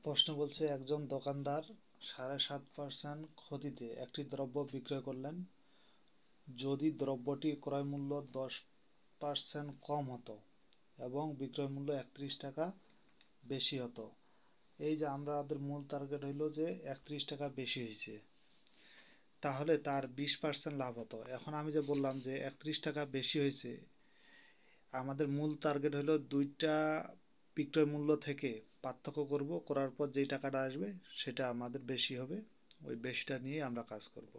প্রশ্ন বলছে একজন দোকানদার 7.5% ক্ষতিতে একটি দ্রব্য বিক্রয় করলেন যদি দ্রব্যটির ক্রয়মূল্য 10% কম হতো এবং বিক্রয় মূল্য 31 টাকা বেশি হতো। এই যে আমাদের মূল টার্গেট হইল যে 31 টাকা বেশি হয়েছে, তাহলে তার 20% লাভ হতো। এখন আমি যে বললাম যে 31 টাকা বেশি হয়েছে, আমাদের মূল টার্গেট হলো দুইটা বিক্রয় মূল্য থেকে পার্থক্য করব, করার পর যেই টাকাটা আসবে সেটা আমাদের বেশি হবে, ওই বেশিটা নিয়ে আমরা কাজ করব।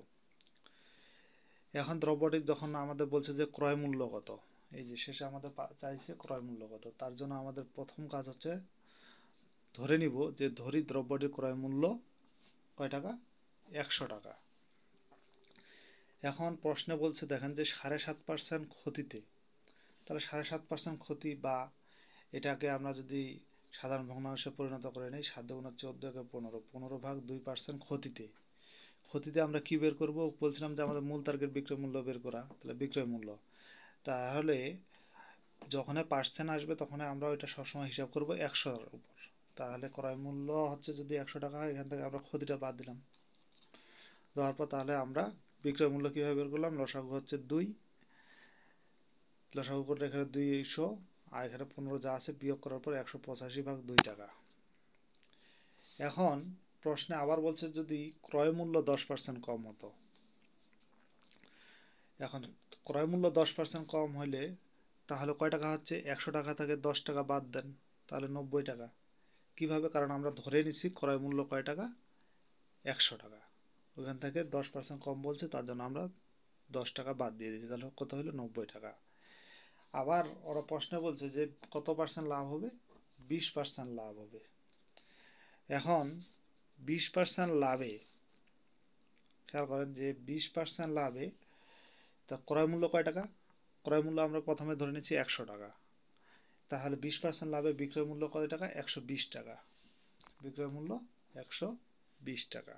এখন দ্রব্যটি যখন আমাদের বলছে যে ক্রয় মূল্য কত, এই যে শেষে আমাদের চাইছে ক্রয় মূল্য কত, তার জন্য আমাদের প্রথম কাজ হচ্ছে ধরে নিব যে দ্রব্যটির ক্রয় মূল্য কয় টাকা, 100 টাকা। এখন প্রশ্নে বলছে দেখেন যে 7.5% ক্ষতিতে, তাহলে 7.5% ক্ষতি, বা এটাকে আমরা যদি সাধারণ ভগ্নাংশে পরিণত করে নিই, 7 × 14 = 15, 15/2% ক্ষতিতে। ক্ষতিতে আমরা কি বের করব, বলছিলাম যে আমাদের মূল টার্গেট বিক্রয় মূল্য বের করা, তাহলে বিক্রয় মূল্য, তাহলে যখন পার্সেন্ট আসবে তখন আমরা ওইটা সবসময় হিসাব করব 100-র উপর। তাহলে ক্রয় মূল্য হচ্ছে যদি 100 টাকা হয়, এখান থেকে আমরা ক্ষতিটা বাদ দিলাম, দেওয়ার পর তাহলে আমরা বিক্রয় মূল্য কীভাবে বের করলাম, লসাগু হচ্ছে 2, লসাগু করলে এখানে 200, আর এখানে 15 যা আছে বিয়োগ করার পর 185/2 টাকা। এখন প্রশ্নে আবার বলছে যদি ক্রয় মূল্য 10% কম হতো। এখন ক্রয় মূল্য 10% কম হলে তাহলে কয় টাকা হচ্ছে, 100 টাকা থেকে 10 টাকা বাদ দেন, তাহলে 90 টাকা। কিভাবে, কারণ আমরা ধরে নিছি ক্রয় মূল্য কয় টাকা, 100 টাকা, ওখান থেকে 10% কম বলছে, তার জন্য আমরা 10 টাকা বাদ দিয়ে দিয়েছি, তাহলে কত হলো, 90 টাকা। আবার ওরা প্রশ্নে বলছে যে কত পার্সেন্ট লাভ হবে, 20% লাভ হবে। এখন 20% লাভে, খেয়াল করেন যে 20% লাভে তা ক্রয় মূল্য কয় টাকা, ক্রয় মূল্য আমরা প্রথমে ধরে নিচ্ছি 100 টাকা, তাহলে 20% লাভে বিক্রয় মূল্য কত টাকা, 120 টাকা, বিক্রয় মূল্য 120 টাকা।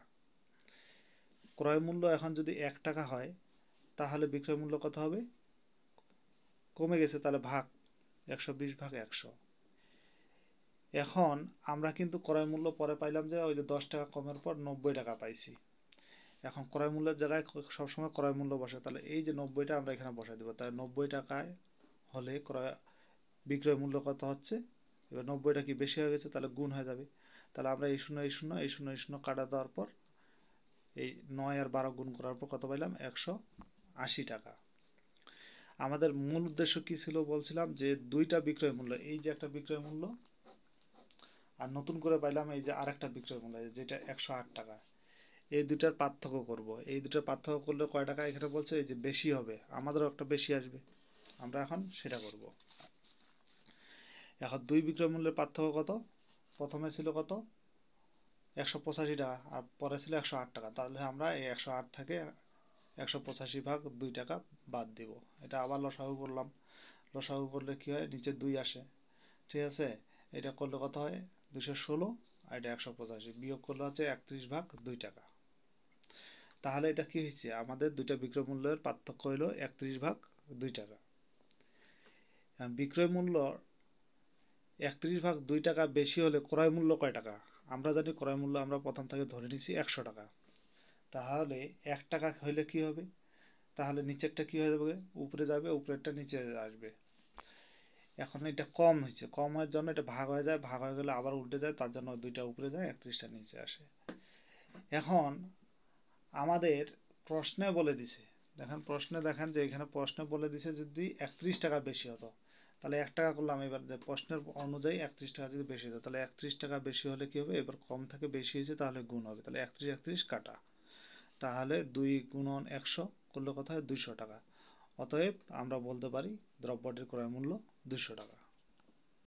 ক্রয় মূল্য এখন যদি 1 টাকা হয় তাহলে বিক্রয় মূল্য কত হবে, কমে গেছে, তাহলে ভাগ 120/100। এখন আমরা কিন্তু ক্রয় মূল্য পরে পাইলাম যে ওই যে 10 টাকা কমের পর 90 টাকা পাইছি। এখন ক্রয় মূল্যের জায়গায় সবসময় ক্রয় মূল্য বসে, তাহলে এই যে 90টা আমরা এখানে বসাই দেবো, তাহলে 90 টাকায় হলে বিক্রয় মূল্য কত হচ্ছে। এবার 90টা কি বেশি হয়ে গেছে, তাহলে গুণ হয়ে যাবে, তাহলে আমরা এই শূন্য এই শূন্য এই শূন্য এই শূন্য কাটা দেওয়ার পর এই 9 আর 12 গুণ করার পর কত পাইলাম, 180 টাকা। আমাদের মূল উদ্দেশ্য কি ছিল, বলছিলাম যে দুইটা বিক্রয় মূল্য, এই যে একটা বিক্রয় মূল্য আর নতুন করে পাইলাম এই যে আরেকটা বিক্রয় মূল্য যেটা 108 টাকা, এই দুটার পার্থক্য করব। এই দুটার পার্থক্য করলে কয় টাকা এখানে বলছে, এই যে বেশি হবে, আমাদেরও একটা বেশি আসবে, আমরা এখন সেটা করব। এখন দুই বিক্রয় মূল্যের পার্থক্য কত, প্রথমে ছিল কত, 185 টাকা, আর পরে ছিল 108 টাকা, তাহলে আমরা এই 108 থেকে 185/2 টাকা বাদ দিব। এটা আবার লসাগু করলাম, লসাগু করলে কি হয়, নিচে 2 আসে, ঠিক আছে। এটা করলে কত হয়, 216, আর এটা 185, বিয়োগ করলে হচ্ছে 31/2 টাকা। তাহলে এটা কি হয়েছে, আমাদের দুইটা বিক্রয় মূল্যের পার্থক্য হলো 31/2 টাকা। বিক্রয় মূল্য 31/2 টাকা বেশি হলে ক্রয় মূল্য কয় টাকা, আমরা জানি ক্রয় মূল্য আমরা প্রথম থেকে ধরে নিছি 100 টাকা, তাহলে 1 টাকা হইলে কি হবে, তাহলে নিচেরটা কি হয়ে যাবে, উপরে যাবে, উপরেরটা নিচে আসবে। এখন এটা কম হয়েছে, কম হওয়ার জন্য এটা ভাগ হয়ে যায়, ভাগ হয়ে গেলে আবার উল্টে যায়, তার জন্য দুইটা উপরে যায়, 31টা নিচে আসে। এখন আমাদের প্রশ্নে বলে দিছে, দেখেন প্রশ্নে দেখেন যে এখানে প্রশ্নে বলে দিছে যদি 31 টাকা বেশি হতো, তাহলে 1 টাকা করলাম, এবার যে প্রশ্নের অনুযায়ী 31 টাকা যদি বেশি হতো, তাহলে 31 টাকা বেশি হলে কি হবে, এবার কম থেকে বেশি হয়েছে তাহলে গুণ হবে, তাহলে 31 31 কাটা, তাহলে 2 × 100 করলে কত হয়, 200 টাকা। অতএব আমরা বলতে পারি দ্রব্যটির ক্রয় মূল্য 200 টাকা।